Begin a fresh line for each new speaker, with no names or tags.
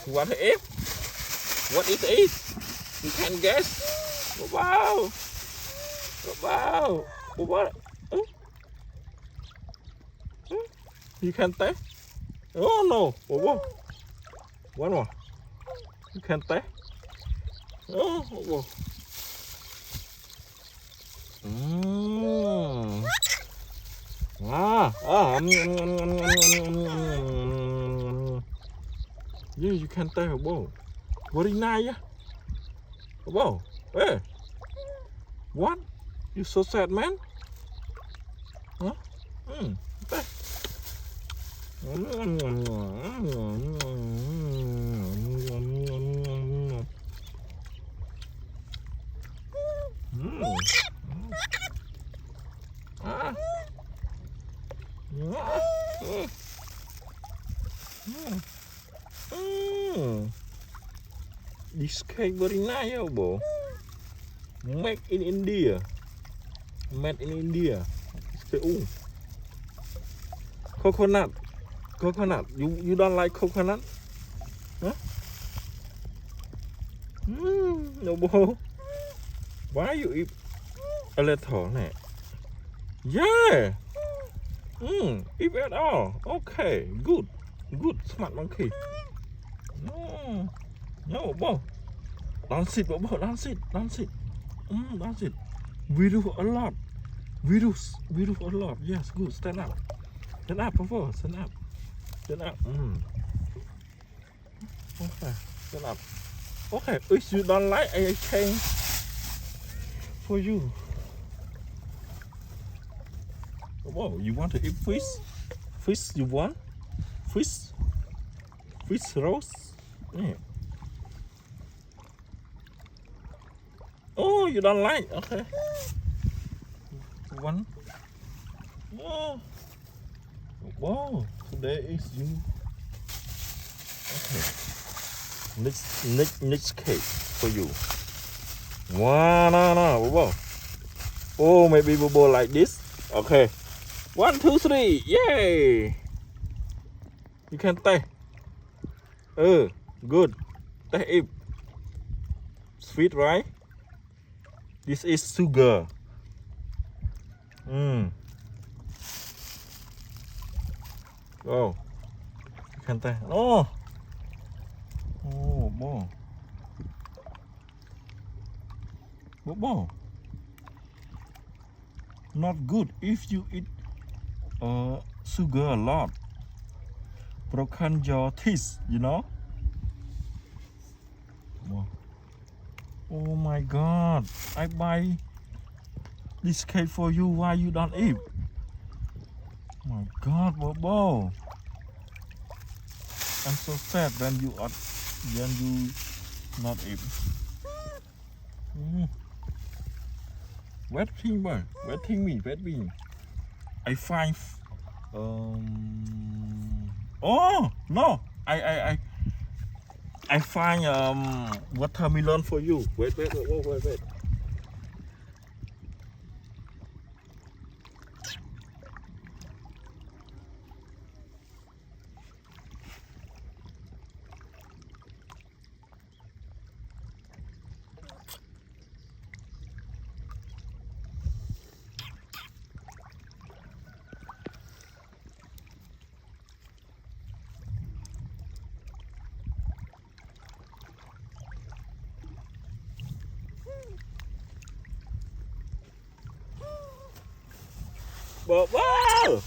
What if? What it is? You can guess. Wow. Wow. What? You can taste? Oh no. Wow. One more. You can taste? Oh. Wow. Yeah, you can tell. Whoa. What is nice? Whoa. Hey. What? You so sad, man? Huh? This cake very nice, bro. Made in India. Made in India. Coconut. Coconut. You don't like coconut? Huh? No, bro. Why you eat a little? Yeah. Eat at all. Okay. Good. Good. Smart monkey. No, bro. Don't sit, bro. Don't sit. Don't sit. Don't sit. We do a lot. We do a lot. Yes, good. Stand up. Stand up, bro. Stand up. Stand up. Okay. Stand up. Okay. If you don't like, I change for you. Whoa, you want to eat fish? Fish you want? Fish? Fish roast? Yeah. Oh, you don't like? Okay. One. Oh. Wow. Today is you. Okay. Next cake for you. Wow, no. Wow. Oh, maybe Bobo like this. Okay. 1, 2, 3. Yay. You can taste. Good. Taste it. Sweet, right? This is sugar. Oh. You can taste. Oh, boy. Bobo. Not good if you eat sugar a lot. Broken your teeth, you know. Oh my God! I buy this cake for you. Why you don't eat? My God, Bobo! I'm so sad when you not eat. Waiting me. I find. Oh no! I find watermelon for you. Wait. Wow!